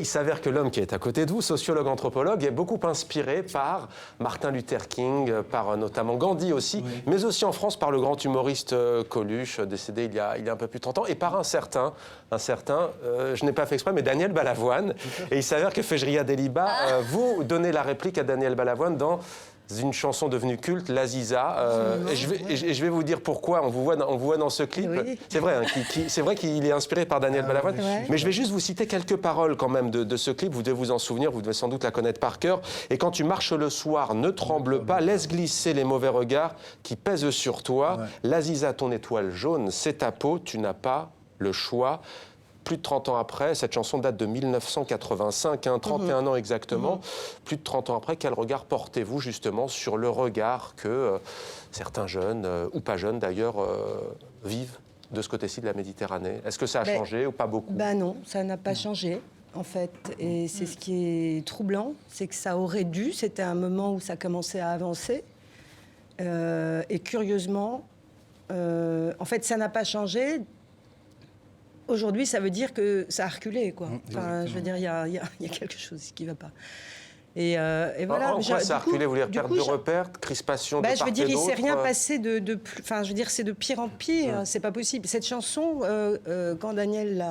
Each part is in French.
Il s'avère que l'homme qui est à côté de vous, sociologue, anthropologue, est beaucoup inspiré par Martin Luther King, par notamment Gandhi aussi, oui, mais aussi en France par le grand humoriste Coluche, décédé il y a un peu plus de 30 ans, et par un certain, je n'ai pas fait exprès, mais Daniel Balavoine. Et il s'avère que Fejria Deliba, vous donnez la réplique à Daniel Balavoine dans une chanson devenue culte, l'Aziza. Et je vais vous dire pourquoi. On vous voit dans ce clip. Oui. C'est vrai, hein, c'est vrai qu'il est inspiré par Daniel Balavoine. Ouais. Mais je vais juste vous citer quelques paroles quand même de ce clip. Vous devez vous en souvenir, vous devez sans doute la connaître par cœur. Et quand tu marches le soir, ne tremble pas, laisse glisser les mauvais regards qui pèsent sur toi. Ouais. L'Aziza, ton étoile jaune, c'est ta peau, tu n'as pas le choix. Plus de 30 ans après, cette chanson date de 1985, 31 ans exactement. Plus de 30 ans après, quel regard portez-vous justement sur le regard que certains jeunes, ou pas jeunes d'ailleurs, vivent de ce côté-ci de la Méditerranée? Est-ce que ça a changé ou pas beaucoup? Non, ça n'a pas changé en fait. Et c'est ce qui est troublant, c'est que ça aurait dû, c'était un moment où ça commençait à avancer. Et curieusement, en fait, ça n'a pas changé. Aujourd'hui, ça veut dire que ça a reculé, quoi. Enfin, je veux dire, il y a quelque chose qui ne va pas. Et voilà. En quoi ça a reculé? Vous voulez dire perte de repères, crispation de part et d'autre? Je veux dire, il ne s'est rien passé Enfin, je veux dire, c'est de pire en pire. C'est pas possible. Cette chanson, quand Daniel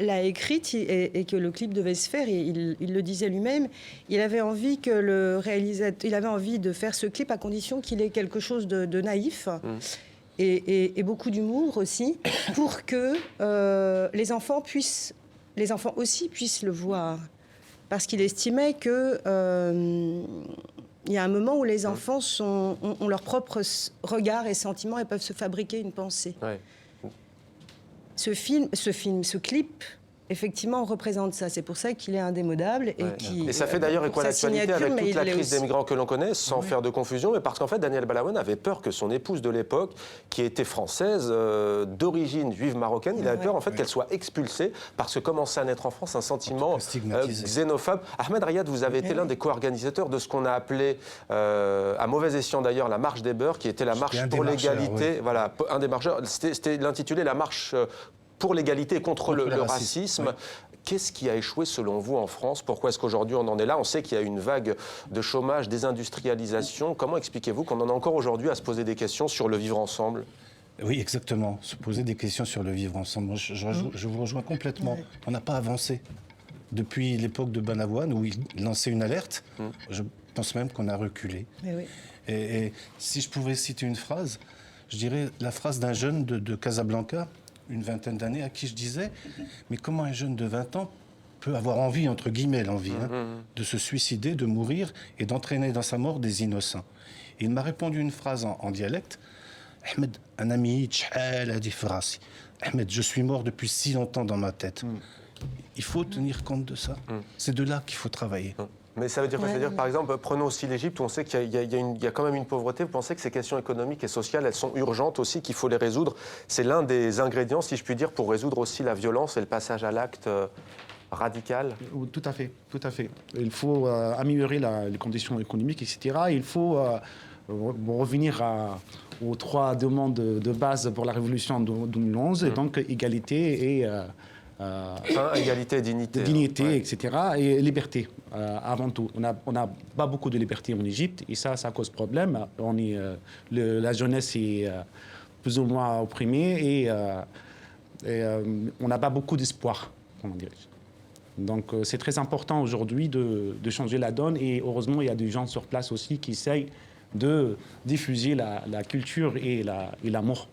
l'a écrite et que le clip devait se faire, il le disait lui-même, il avait envie que le réalisateur... Il avait envie de faire ce clip à condition qu'il ait quelque chose de naïf. Et beaucoup d'humour aussi, pour que les enfants aussi puissent le voir. Parce qu'il estimait qu'il y a un moment où les enfants ont leur propre regard et sentiments et peuvent se fabriquer une pensée. Ouais. Ce clip, effectivement, représente ça. C'est pour ça qu'il est indémodable. Et ça fait d'ailleurs écho à l'actualité avec toute la crise des migrants que l'on connaît, sans faire de confusion, mais parce qu'en fait, Daniel Balavoine avait peur que son épouse de l'époque, qui était française, d'origine juive marocaine, il avait peur en fait qu'elle soit expulsée, parce que commençait à naître en France un sentiment xénophobe. Ahmed Rayad, vous avez été l'un des co-organisateurs de ce qu'on a appelé, à mauvais escient d'ailleurs, la marche des beurs, qui était la marche pour l'égalité. Voilà, un des marcheurs. C'était l'intitulé la marche pour l'égalité et contre le racisme. Oui. Qu'est-ce qui a échoué selon vous en France? Pourquoi est-ce qu'aujourd'hui on en est là? On sait qu'il y a une vague de chômage, désindustrialisation. Comment expliquez-vous qu'on en a encore aujourd'hui à se poser des questions sur le vivre ensemble? Oui, exactement. Se poser des questions sur le vivre ensemble. Moi, je vous rejoins complètement. On n'a pas avancé. Depuis l'époque de Balavoine, où il lançait une alerte, je pense même qu'on a reculé. Et si je pouvais citer une phrase, je dirais la phrase d'un jeune de Casablanca, une vingtaine d'années, à qui je disais « Mais comment un jeune de 20 ans peut avoir envie, entre guillemets l'envie, de se suicider, de mourir et d'entraîner dans sa mort des innocents ?» Et il m'a répondu une phrase en dialecte « Ahmed, un ami, Ahmed, je suis mort depuis si longtemps dans ma tête. » Il faut tenir compte de ça. C'est de là qu'il faut travailler. Mais ça veut dire quoi? C'est-à-dire, par exemple, prenons aussi l'Égypte, où on sait qu'il y a quand même une pauvreté. Vous pensez que ces questions économiques et sociales, elles sont urgentes aussi, qu'il faut les résoudre? C'est l'un des ingrédients, si je puis dire, pour résoudre aussi la violence et le passage à l'acte radical? Tout à fait, tout à fait. Il faut améliorer les conditions économiques, etc. Il faut revenir aux 3 demandes de base pour la révolution de 2011, et donc égalité et... égalité, dignité. Dignité, etc. Et liberté, avant tout. On n'a pas beaucoup de liberté en Égypte, et ça cause problème. La jeunesse est plus ou moins opprimée, et on n'a pas beaucoup d'espoir, comment dirais-je. Donc c'est très important aujourd'hui de changer la donne, et heureusement il y a des gens sur place aussi qui essayent de diffuser la culture et l'amour.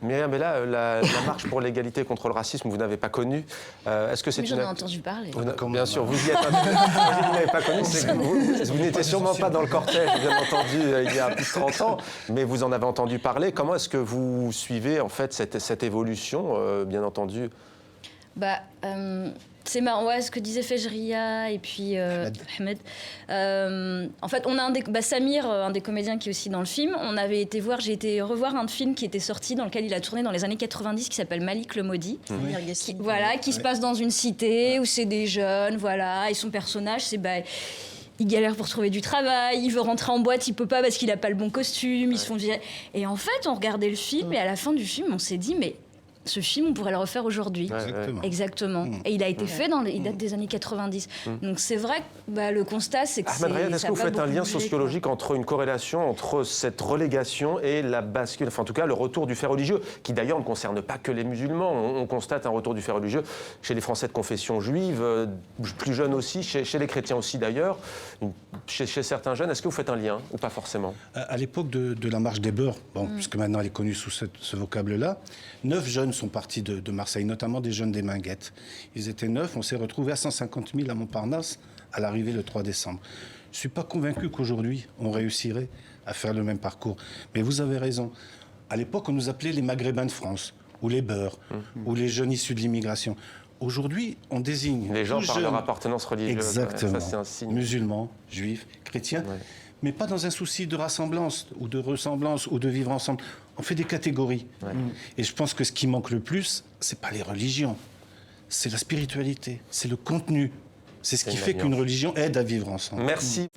Mais là, la marche pour l'égalité contre le racisme, vous n'avez pas connu. Est-ce que c'est j'en ai entendu parler. Bien sûr, vous y êtes. Vous n'avez pas connu. Vous n'étiez sûrement pas dans le cortège, bien entendu, il y a plus de 30 ans, mais vous en avez entendu parler. Comment est-ce que vous suivez en fait cette évolution, bien entendu? C'est marrant, ce que disait Fejria et puis Ahmed. En fait, on a Samir, un des comédiens qui est aussi dans le film. J'ai été revoir un film qui était sorti, dans lequel il a tourné dans les années 90, qui s'appelle Malik le Maudit. Qui se passe dans une cité où c'est des jeunes, et son personnage, il galère pour trouver du travail, il veut rentrer en boîte, il peut pas parce qu'il a pas le bon costume, ils se font virer. Et en fait, on regardait le film, et à la fin du film, on s'est dit, mais ce film, on pourrait le refaire aujourd'hui. Exactement. Et il a été fait, il date des années 90. Donc c'est vrai que le constat, c'est que Ahmed Rayad, est-ce que vous faites un lien sociologique entre une corrélation entre cette relégation et la bascule, enfin en tout cas le retour du fait religieux, qui d'ailleurs ne concerne pas que les musulmans. On constate un retour du fait religieux chez les Français de confession juive, plus jeunes aussi, chez les chrétiens aussi d'ailleurs, chez certains jeunes. Est-ce que vous faites un lien ou pas forcément? À l'époque de la marche des beurs, puisque maintenant elle est connue sous ce vocable-là, 9 jeunes sont partis de Marseille, notamment des jeunes des Minguettes. Ils étaient 9, on s'est retrouvés à 150 000 à Montparnasse à l'arrivée le 3 décembre. Je ne suis pas convaincu qu'aujourd'hui, on réussirait à faire le même parcours. Mais vous avez raison. À l'époque, on nous appelait les Maghrébins de France, ou les Beurs, ou les jeunes issus de l'immigration. Aujourd'hui, on désigne les gens par leur appartenance religieuse. Exactement. Ça, c'est un signe. Musulmans, juifs, chrétiens. Ouais. Mais pas dans un souci de rassemblance ou de ressemblance ou de vivre ensemble. On fait des catégories. Ouais. Et je pense que ce qui manque le plus, c'est pas les religions, c'est la spiritualité, c'est le contenu. C'est ce qui fait qu'une religion aide à vivre ensemble. Merci.